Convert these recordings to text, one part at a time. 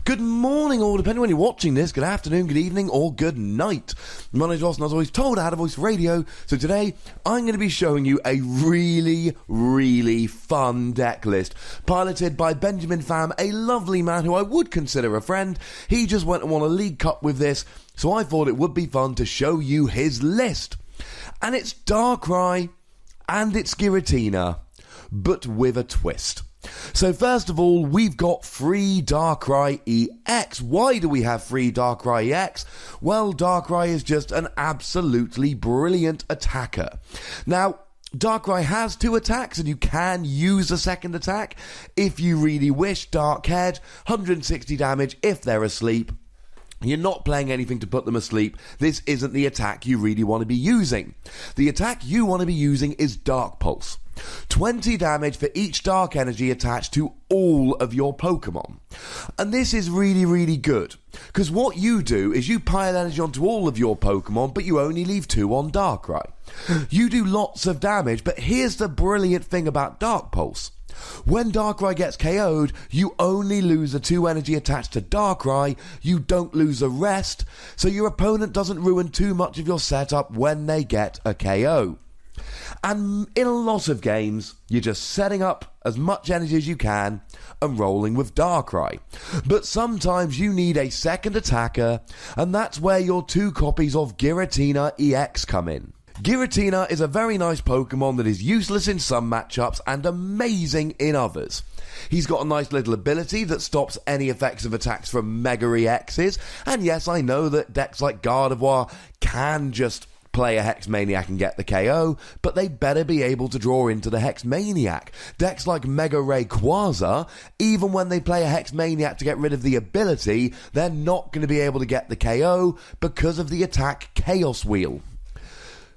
Good morning, all, depending on when you're watching this. Good afternoon, good evening, or good night. My name's Ross, and I was always told I had a voice for radio, so today I'm going to be showing you a really fun deck list, piloted by Benjamin Pham, a lovely man who I would consider a friend. He just went and won a League Cup with this, so I thought it would be fun to show you his list. And it's Darkrai, and it's Giratina, but with a twist. So first of all, we've got free Darkrai EX. Why do we have free Darkrai EX? Well, Darkrai is just an absolutely brilliant attacker. Now, Darkrai has 2 attacks, and you can use a second attack if you really wish. Dark Head, 160 damage if they're asleep. You're not playing anything to put them asleep. This isn't the attack you really want to be using. The attack you want to be using is Dark Pulse. 20 damage for each dark energy attached to all of your Pokemon. And this is really good, because what you do is you pile energy onto all of your Pokemon, but you only leave 2 on Darkrai. You do lots of damage, but here's the brilliant thing about Dark Pulse. When Darkrai gets KO'd, you only lose the 2 energy attached to Darkrai, you don't lose the rest, so your opponent doesn't ruin too much of your setup when they get a KO. And in a lot of games, you're just setting up as much energy as you can and rolling with Darkrai. But sometimes you need a second attacker, and that's where your 2 copies of Giratina EX come in. Giratina is a very nice Pokemon that is useless in some matchups and amazing in others. He's got a nice little ability that stops any effects of attacks from Mega EXs, and yes, I know that decks like Gardevoir can just play a Hex Maniac and get the KO, but they better be able to draw into the Hex Maniac. Decks like Mega Rayquaza, even when they play a Hex Maniac to get rid of the ability, they're not going to be able to get the KO because of the attack Chaos Wheel.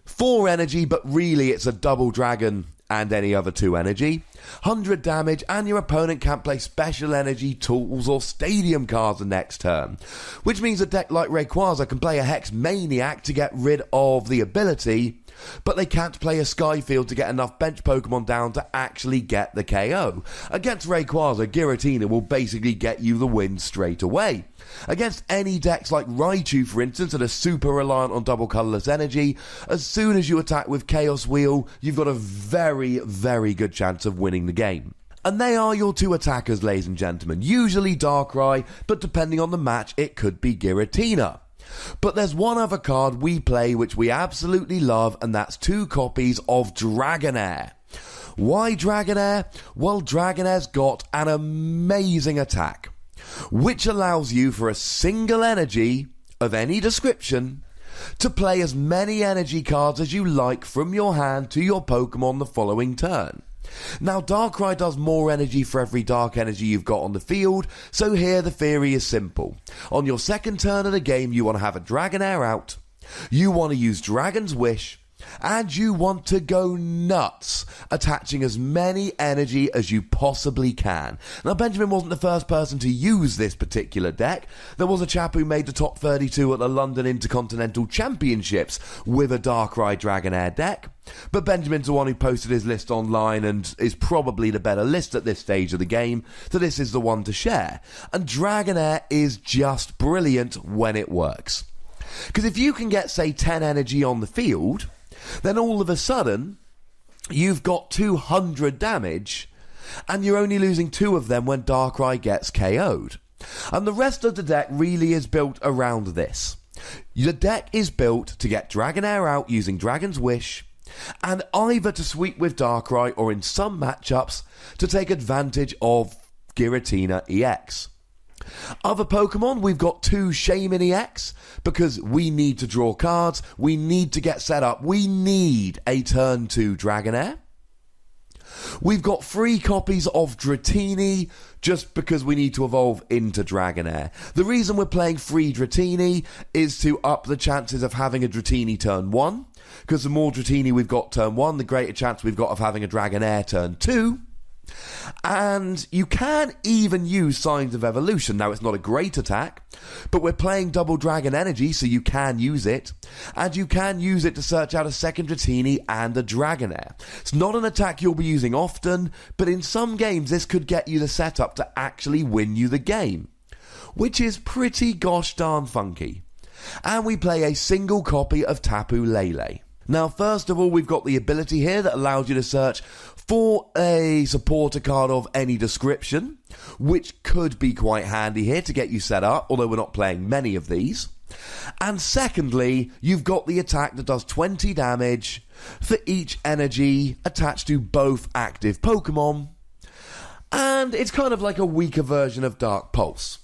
4 energy, but really it's a double dragon and any other 2 energy. 100 damage, and your opponent can't play special energy, tools, or stadium cards the next turn. Which means a deck like Rayquaza can play a Hex Maniac to get rid of the ability, but they can't play a Skyfield to get enough bench Pokemon down to actually get the KO. Against Rayquaza, Giratina will basically get you the win straight away. Against any decks like Raichu, for instance, that are super reliant on double colourless energy, as soon as you attack with Chaos Wheel, you've got a very good chance of winning the game. And they are your 2 attackers, ladies and gentlemen. Usually Darkrai, but depending on the match, it could be Giratina. But there's one other card we play which we absolutely love, and that's 2 copies of Dragonair. Why Dragonair? Well, Dragonair's got an amazing attack, which allows you for a single energy of any description to play as many energy cards as you like from your hand to your Pokemon the following turn. Now, Darkrai does more energy for every dark energy you've got on the field, so here the theory is simple. On your second turn of the game, you want to have a Dragonair out, you want to use Dragon's Wish, and you want to go nuts, attaching as many energy as you possibly can. Now, Benjamin wasn't the first person to use this particular deck. There was a chap who made the top 32 at the London Intercontinental Championships with a Darkrai Dragonair deck. But Benjamin's the one who posted his list online and is probably the better list at this stage of the game, so this is the one to share. And Dragonair is just brilliant when it works. Because if you can get, say, 10 energy on the field, then all of a sudden, you've got 200 damage, and you're only losing 2 of them when Darkrai gets KO'd. And the rest of the deck really is built around this. The deck is built to get Dragonair out using Dragon's Wish, and either to sweep with Darkrai, or in some matchups, to take advantage of Giratina EX. Other Pokemon, we've got 2 Shaman EX, because we need to draw cards, we need to get set up, we need a turn 2 Dragonair. We've got 3 copies of Dratini, just because we need to evolve into Dragonair. The reason we're playing free Dratini is to up the chances of having a Dratini turn 1, because the more Dratini we've got turn 1, the greater chance we've got of having a Dragonair turn 2. And you can even use Signs of Evolution. Now, it's not a great attack, but we're playing double dragon energy, so you can use it. And you can use it to search out a second Dratini and a Dragonair. It's not an attack you'll be using often, but in some games this could get you the setup to actually win you the game. which is pretty gosh darn funky. And we play a single copy of Tapu Lele. Now, first of all, we've got the ability here that allows you to search for a supporter card of any description, which could be quite handy here to get you set up, although we're not playing many of these. And secondly, you've got the attack that does 20 damage for each energy attached to both active Pokemon. And it's kind of like a weaker version of Dark Pulse.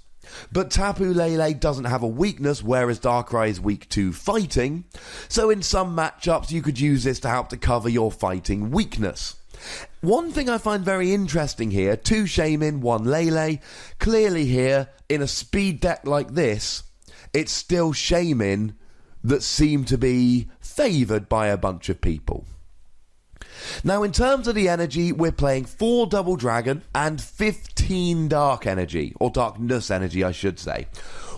But Tapu Lele doesn't have a weakness, whereas Darkrai is weak to fighting. So in some matchups, you could use this to help to cover your fighting weakness. One thing I find very interesting here, 2 Shaymin, 1 Lele. Clearly here, in a speed deck like this, it's still Shaymin that seem to be favoured by a bunch of people. Now, in terms of the energy, we're playing 4 Double Dragon and 15 Dark Energy, or Darkness Energy, I should say.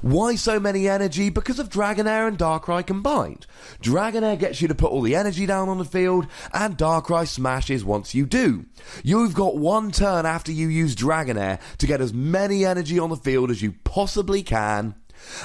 Why so many energy? Because of Dragonair and Darkrai combined. Dragonair gets you to put all the energy down on the field, and Darkrai smashes once you do. You've got 1 turn after you use Dragonair to get as many energy on the field as you possibly can.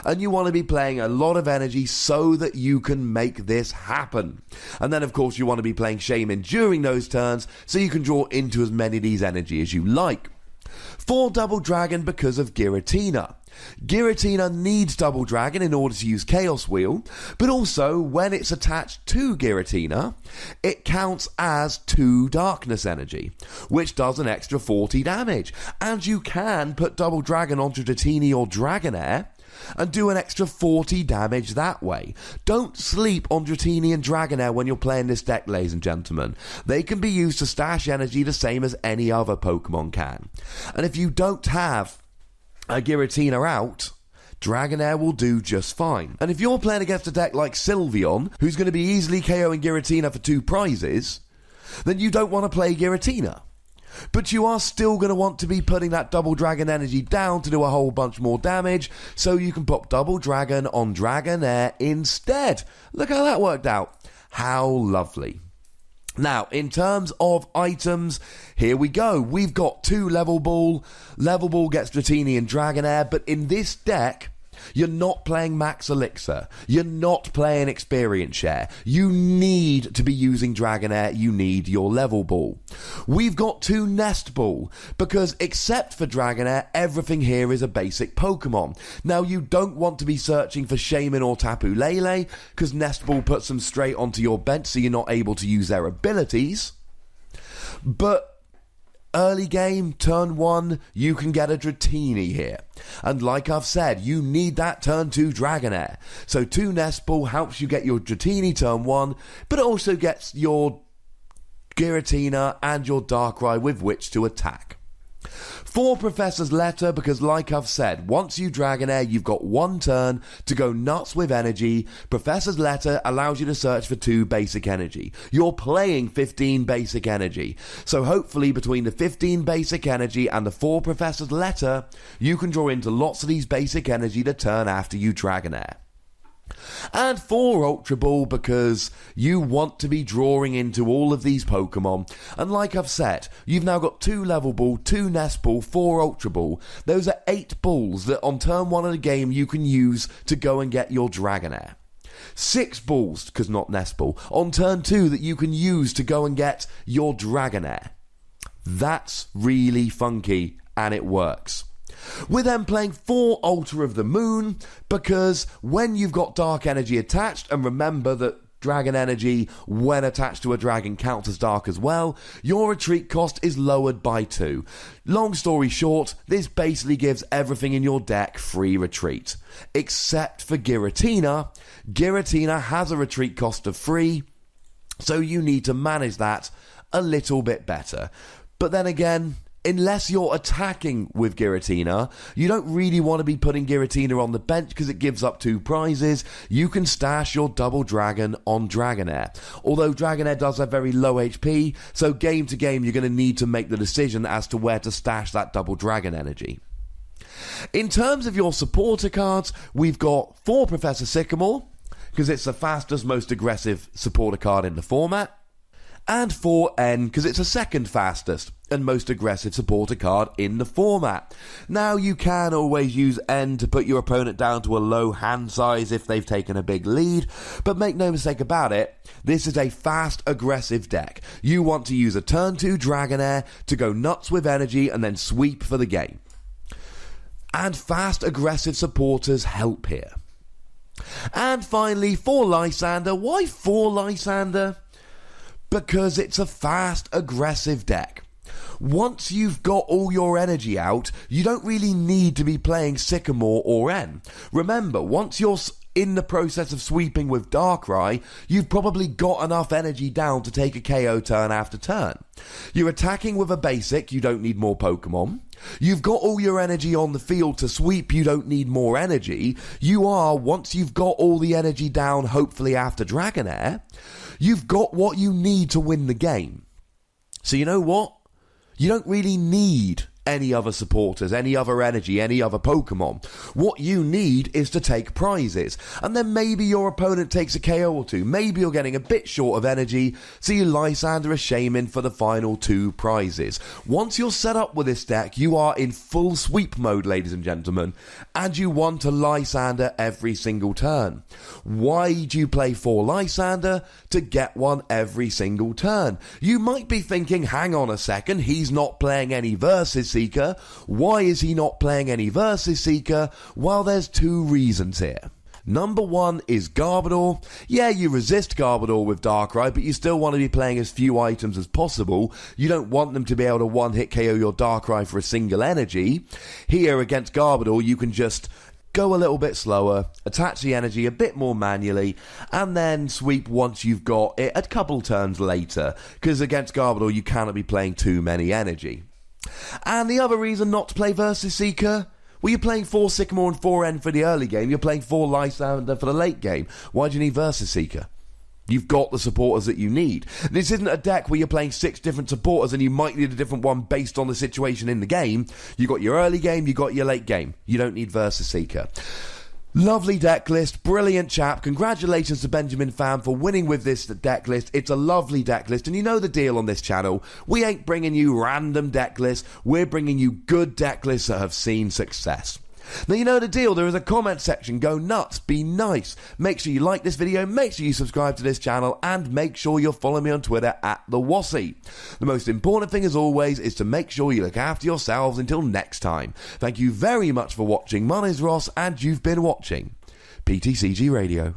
And you want to be playing a lot of energy so that you can make this happen. And then, of course, you want to be playing Shaymin during those turns so you can draw into as many of these energy as you like. 4 Double Dragon because of Giratina. Giratina needs Double Dragon in order to use Chaos Wheel, but also when it's attached to Giratina, it counts as 2 Darkness Energy, which does an extra 40 damage. And you can put Double Dragon onto Dratini or Dragonair and do an extra 40 damage that way. Don't sleep on Dratini and Dragonair when you're playing this deck, ladies and gentlemen. They can be used to stash energy the same as any other Pokemon can. And if you don't have a Giratina out, Dragonair will do just fine. And if you're playing against a deck like Sylveon, who's going to be easily KOing Giratina for 2 prizes, then you don't want to play Giratina. But you are still going to want to be putting that Double Dragon energy down to do a whole bunch more damage, so you can pop Double Dragon on Dragonair instead. Look how that worked out. How lovely. Now, in terms of items, here we go. We've got 2 Level Ball. Level Ball gets Dratini and Dragonair, but in this deck, you're not playing Max Elixir. You're not playing Experience Share. You need to be using Dragonair. You need your Level Ball. We've got 2 Nest Ball, because except for Dragonair, everything here is a basic Pokemon. Now, you don't want to be searching for Shaymin or Tapu Lele, because Nest Ball puts them straight onto your bench, so you're not able to use their abilities. But early game, turn 1, you can get a Dratini here. And like I've said, you need that turn 2 Dragonair. So 2 Nest Ball helps you get your Dratini turn 1, but it also gets your Giratina and your Darkrai with which to attack. 4 Professor's Letter, because like I've said, once you Dragonair, you've got 1 turn to go nuts with energy. Professor's Letter allows you to search for 2 basic energy. You're playing 15 basic energy. So hopefully between the 15 basic energy and the 4 Professor's Letter, you can draw into lots of these basic energy to turn after you Dragonair. And 4 Ultra Ball, because you want to be drawing into all of these Pokemon. And like I've said, you've now got 2 Level Ball, 2 Nest Ball, 4 Ultra Ball. Those are 8 balls that on turn 1 of the game you can use to go and get your Dragonair. 6 balls, because not Nest Ball, on turn 2 that you can use to go and get your Dragonair. That's really funky, and it works. We're then playing 4 Altar of the Moon, because when you've got Dark Energy attached, and remember that Dragon Energy, when attached to a dragon, counts as dark as well, your retreat cost is lowered by 2. Long story short, this basically gives everything in your deck free retreat. Except for Giratina. Giratina has a retreat cost of 3, so you need to manage that a little bit better. But then again, unless you're attacking with Giratina, you don't really want to be putting Giratina on the bench because it gives up 2 prizes. You can stash your Double Dragon on Dragonair. Although Dragonair does have very low HP, so game to game you're going to need to make the decision as to where to stash that Double Dragon energy. In terms of your supporter cards, we've got 4 Professor Sycamore, because it's the fastest, most aggressive supporter card in the format. and 4N because it's the second fastest and most aggressive supporter card in the format. Now, you can always use N to put your opponent down to a low hand size if they've taken a big lead, but make no mistake about it, this is a fast, aggressive deck. You want to use a turn 2 Dragonair to go nuts with energy and then sweep for the game. And fast, aggressive supporters help here. And finally, for Lysander. Why for Lysander? Because it's a fast, aggressive deck. Once you've got all your energy out, you don't really need to be playing Sycamore or N. Remember, once you're in the process of sweeping with Darkrai, you've probably got enough energy down to take a KO turn after turn. You're attacking with a basic, you don't need more Pokemon. You've got all your energy on the field to sweep, you don't need more energy. You are, once you've got all the energy down, hopefully after Dragonair, you've got what you need to win the game. So you know what? You don't really need any other supporters, any other energy, any other Pokemon. What you need is to take prizes. And then maybe your opponent takes a KO or two. Maybe you're getting a bit short of energy, so you Lysander a Shaman for the final 2 prizes. Once you're set up with this deck, you are in full sweep mode, ladies and gentlemen, and you want to Lysander every single turn. Why do you play 4 Lysander? To get one every single turn. You might be thinking, hang on a second, he's not playing any Versus Seeker. Why is he not playing any Versus Seeker? Well, there's 2 reasons here. Number 1 is Garbodor. Yeah, you resist Garbodor with Darkrai, but you still want to be playing as few items as possible. You don't want them to be able to one-hit KO your Darkrai for a single energy. Here, against Garbodor, you can just go a little bit slower, attach the energy a bit more manually, and then sweep once you've got it a couple turns later, because against Garbodor, you cannot be playing too many energy. And the other reason not to play Versus Seeker? Well, you're playing 4 Sycamore and 4N for the early game. You're playing 4 Lysander for the late game. Why do you need Versus Seeker? You've got the supporters that you need. This isn't a deck where you're playing 6 different supporters and you might need a different one based on the situation in the game. You got your early game, you got your late game. You don't need Versus Seeker. Lovely deck list, brilliant chap. Congratulations to Benjamin Pham for winning with this deck list. It's a lovely deck list, and you know the deal on this channel. We ain't bringing you random deck lists, we're bringing you good deck lists that have seen success. Now you know the deal, there is a comment section, go nuts, be nice. Make sure you like this video, make sure you subscribe to this channel, and make sure you're following me on Twitter @TheWassy. The most important thing as always is to make sure you look after yourselves until next time. Thank you very much for watching, my name's Ross, and you've been watching PTCG Radio.